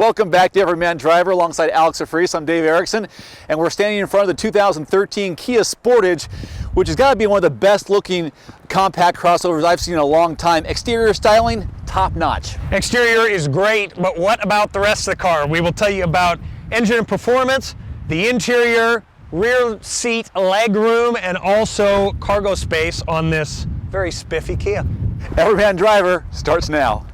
Welcome back to Everyman Driver alongside Alex Afreese. I'm Dave Erickson, and we're standing in front of the 2013 Kia Sportage, which has got to be one of the best looking compact crossovers I've seen in a long time. Exterior styling, top notch. Exterior is great, but what about the rest of the car? We will tell you about engine and performance, the interior, rear seat legroom, and also cargo space on this very spiffy Kia. Everyman Driver starts now.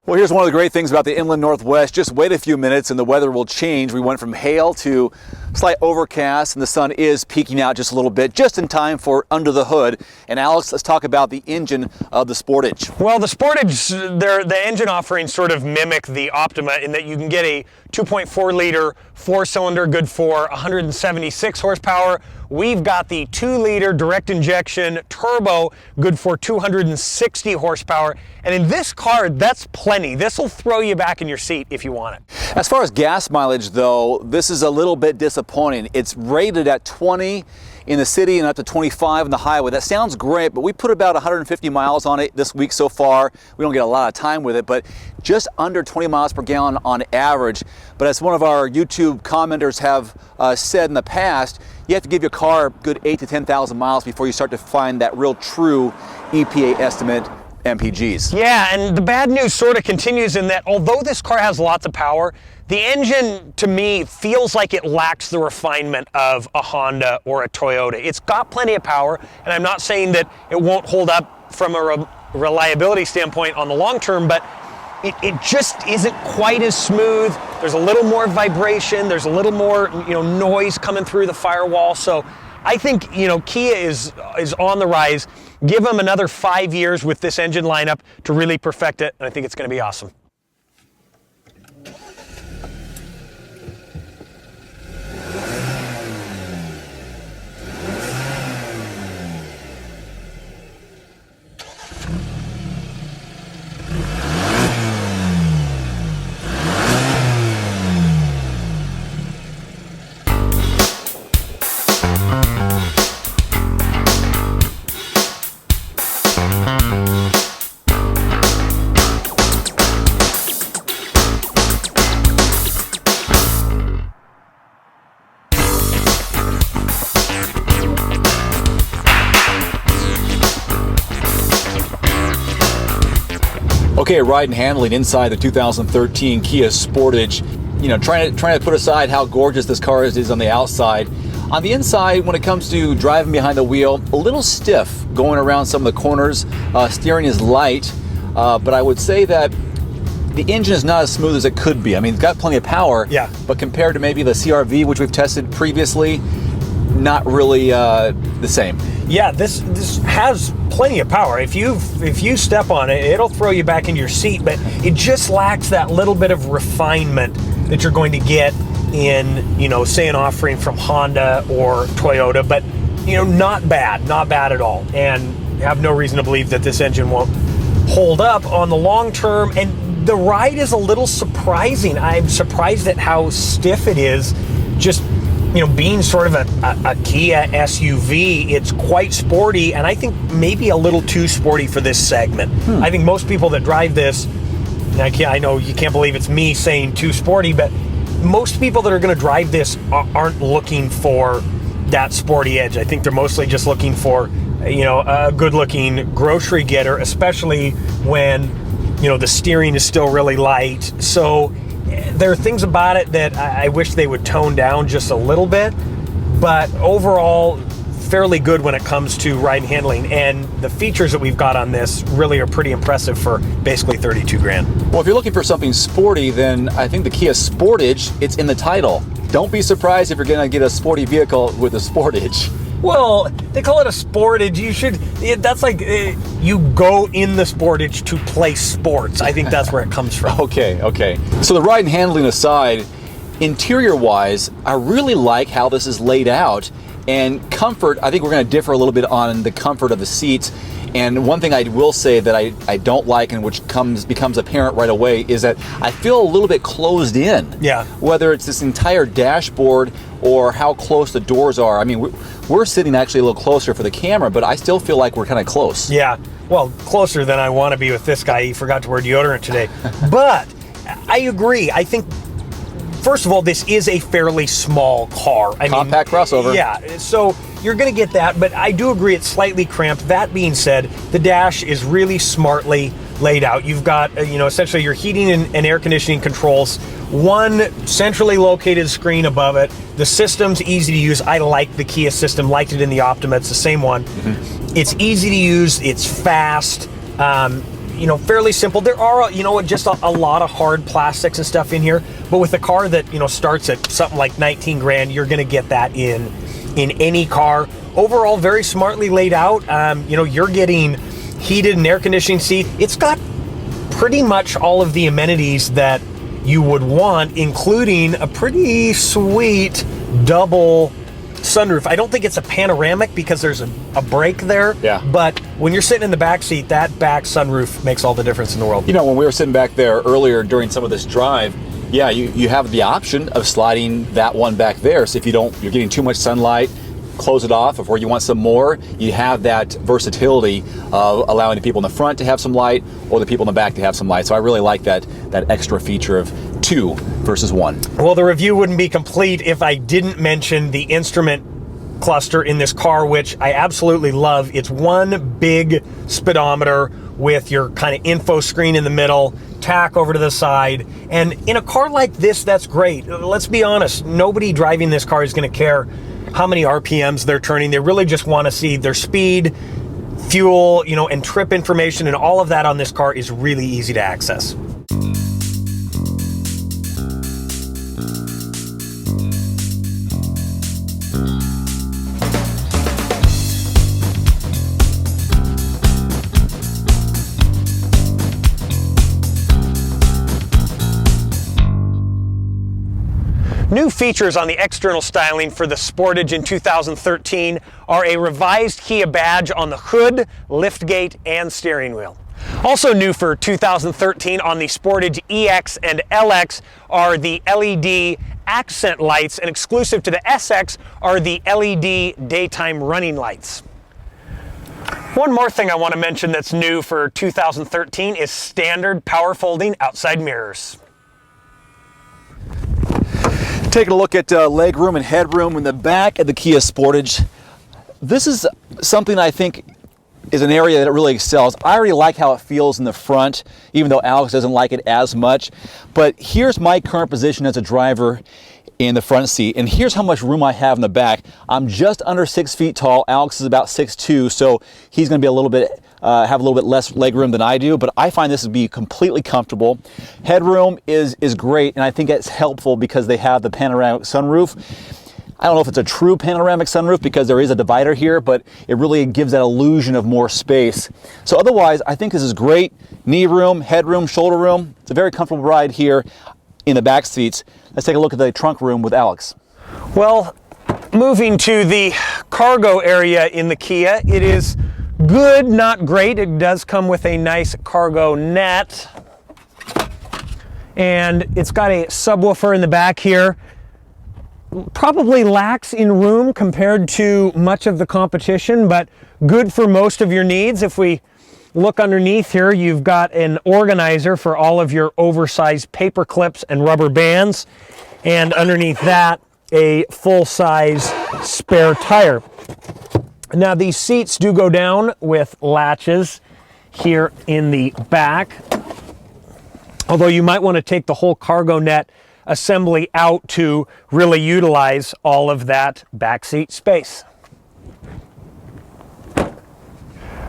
Well, here's one of the great things about the inland Northwest. Just wait a few minutes and the weather will change. We went from hail to slight overcast, and the sun is peeking out just a little bit, just in time for Under the Hood. And Alex, let's talk about the engine of the Sportage. Well, the Sportage, the engine offerings sort of mimic the Optima in that you can get a 2.4 liter, 4-cylinder, good for 176 horsepower. We've got the 2-liter direct injection turbo, good for 260 horsepower. And in this car, that's plenty. This will throw you back in your seat if you want it. As far as gas mileage, though, this is a little bit disappointing. It's rated at 20 in the city and up to 25 on the highway. That sounds great, but we put about 150 miles on it this week so far. We don't get a lot of time with it, but just under 20 miles per gallon on average. But as one of our YouTube commenters have said in the past, you have to give your car a good 8,000 to 10,000 miles before you start to find that real true EPA estimate MPGs. Yeah, and the bad news sort of continues in that although this car has lots of power, the engine, to me, feels like it lacks the refinement of a Honda or a Toyota. It's got plenty of power, and I'm not saying that it won't hold up from a reliability standpoint on the long term, but it just isn't quite as smooth. There's a little more vibration. There's a little more, noise coming through the firewall. So I think, Kia is on the rise. Give them another 5 years with this engine lineup to really perfect it, and I think it's going to be awesome. Okay, ride and handling inside the 2013 Kia Sportage. Trying to put aside how gorgeous this car is on the outside. On the inside, when it comes to driving behind the wheel, a little stiff going around some of the corners. Steering is light, but I would say that the engine is not as smooth as it could be. I mean, it's got plenty of power, yeah, but compared to maybe the CR-V, which we've tested previously, not really the same. Yeah, this has plenty of power. If you step on it, it'll throw you back in your seat, but it just lacks that little bit of refinement that you're going to get in, say an offering from Honda or Toyota, but not bad at all. And have no reason to believe that this engine won't hold up on the long term. And the ride is a little surprising. I'm surprised at how stiff it is. Just being sort of a Kia SUV, it's quite sporty, and I think maybe a little too sporty for this segment. I think most people that drive this, I know you can't believe it's me saying too sporty, but most people that are going to drive this aren't looking for that sporty edge. I think they're mostly just looking for, a good-looking grocery getter, especially when, the steering is still really light. So there are things about it that I wish they would tone down just a little bit, but overall, fairly good when it comes to ride and handling. And the features that we've got on this really are pretty impressive for basically 32 grand. Well, if you're looking for something sporty, then I think the Kia Sportage, it's in the title. Don't be surprised if you're going to get a sporty vehicle with a Sportage. Well, they call it a Sportage. That's like you go in the Sportage to play sports. I think that's where it comes from. Okay. So the ride and handling aside, interior-wise, I really like how this is laid out. And comfort, I think we're going to differ a little bit on the comfort of the seats. And one thing I will say that I don't like, and which becomes apparent right away, is that I feel a little bit closed in. Yeah. Whether it's this entire dashboard or how close the doors are. I mean, we're sitting actually a little closer for the camera, but I still feel like we're kind of close. Yeah, well, closer than I want to be with this guy. He forgot to wear deodorant today. But I agree. I think, first of all, this is a fairly small car. Compact crossover. Yeah, so you're going to get that, but I do agree it's slightly cramped. That being said, the dash is really smartly laid out. You've got, essentially your heating and air conditioning controls, one centrally located screen above it. The system's easy to use. I like the Kia system, liked it in the Optima. It's the same one. Mm-hmm. It's easy to use. It's fast. Fairly simple. There are, just a lot of hard plastics and stuff in here. But with a car that, starts at something like 19 grand, you're going to get that in any car. Overall, very smartly laid out. You're getting heated and air conditioning seat. It's got pretty much all of the amenities that you would want, including a pretty sweet double sunroof. I don't think it's a panoramic because there's a break there. Yeah. But when you're sitting in the back seat, that back sunroof makes all the difference in the world. When we were sitting back there earlier during some of this drive, yeah, you have the option of sliding that one back there. So if you're getting too much sunlight, close it off. Or you want some more, you have that versatility of allowing the people in the front to have some light or the people in the back to have some light. So I really like that extra feature of 2 versus 1. Well, the review wouldn't be complete if I didn't mention the instrument cluster in this car, which I absolutely love. It's one big speedometer with your kind of info screen in the middle, tack over to the side. And in a car like this, that's great. Let's be honest, nobody driving this car is going to care how many RPMs they're turning. They really just want to see their speed, fuel, and trip information, and all of that on this car is really easy to access. New features on the external styling for the Sportage in 2013 are a revised Kia badge on the hood, liftgate, and steering wheel. Also new for 2013 on the Sportage EX and LX are the LED accent lights, and exclusive to the SX are the LED daytime running lights. One more thing I want to mention that's new for 2013 is standard power folding outside mirrors. Taking a look at legroom and headroom in the back of the Kia Sportage. This is something I think is an area that it really excels. I already like how it feels in the front, even though Alex doesn't like it as much. But here's my current position as a driver in the front seat, and here's how much room I have in the back. I'm just under 6 feet tall. Alex is about 6'2", so he's going to be have a little bit less legroom than I do, but I find this to be completely comfortable. Headroom is great, and I think it's helpful because they have the panoramic sunroof. I don't know if it's a true panoramic sunroof because there is a divider here, but it really gives that illusion of more space. So otherwise, I think this is great. Knee room, headroom, shoulder room. It's a very comfortable ride here in the back seats. Let's take a look at the trunk room with Alex. Well, moving to the cargo area in the Kia, it is good, not great. It does come with a nice cargo net. And it's got a subwoofer in the back here. Probably lacks in room compared to much of the competition, but good for most of your needs. If we look underneath here, you've got an organizer for all of your oversized paper clips and rubber bands. And underneath that, a full-size spare tire. Now these seats do go down with latches here in the back, although you might want to take the whole cargo net assembly out to really utilize all of that backseat space.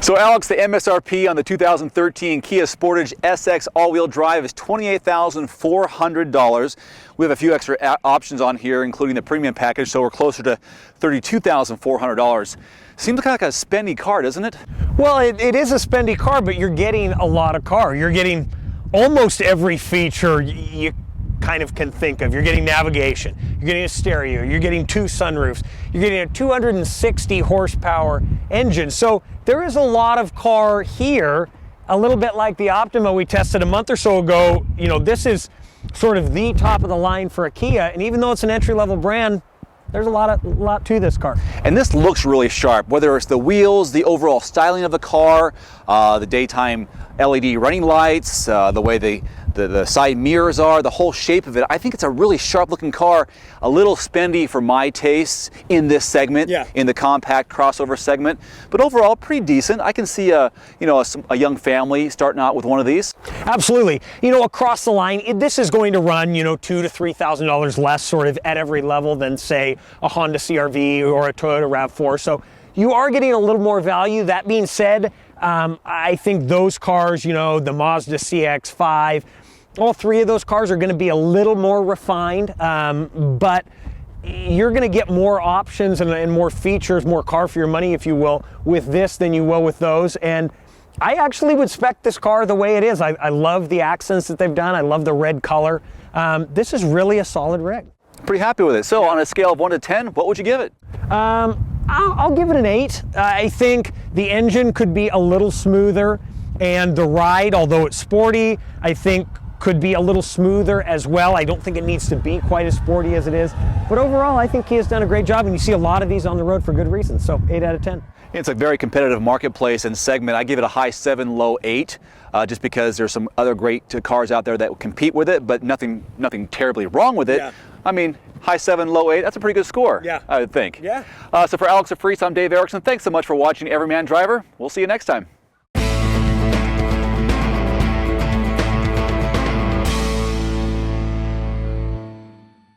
So Alex, the MSRP on the 2013 Kia Sportage SX all-wheel drive is $28,400. We have a few extra options on here, including the premium package, so we're closer to $32,400. Seems kind of like a spendy car, doesn't it? Well, it is a spendy car, but you're getting a lot of car. You're getting almost every feature you kind kind of can think of. You're getting navigation, you're getting a stereo, you're getting 2 sunroofs, you're getting a 260 horsepower engine. So there is a lot of car here, a little bit like the Optima we tested a month or so ago. You know, this is sort of the top of the line for a Kia, and even though it's an entry-level brand, there's a lot to this car. And this looks really sharp, whether it's the wheels, the overall styling of the car, the daytime LED running lights, the way the side mirrors are, the whole shape of it. I think it's a really sharp looking car, a little spendy for my tastes in this segment, in the compact crossover segment, but overall pretty decent. I can see a young family starting out with one of these. Absolutely. You know, across the line, this is going to run, you know, $2,000 to $3,000 less sort of at every level than, say, a Honda CR-V or a Toyota RAV4. So you are getting a little more value. That being said, I think those cars, you know, the Mazda CX-5, all 3 of those cars are going to be a little more refined, but you're going to get more options and more features, more car for your money, if you will, with this than you will with those. And I actually would spec this car the way it is. I love the accents that they've done. I love the red color. This is really a solid rig. Pretty happy with it. So on a scale of 1 to 10, what would you give it? I'll give it an 8. I think the engine could be a little smoother, and the ride, although it's sporty, I think could be a little smoother as well. I don't think it needs to be quite as sporty as it is. But overall, I think Kia's done a great job, and you see a lot of these on the road for good reason. So 8 out of 10. It's a very competitive marketplace and segment. I give it a high 7, low 8, just because there's some other great cars out there that compete with it, but nothing terribly wrong with it. Yeah. I mean, high 7, low 8, that's a pretty good score, I would think. Yeah. So for Alex DeFries, I'm Dave Erickson. Thanks so much for watching Everyman Driver. We'll see you next time.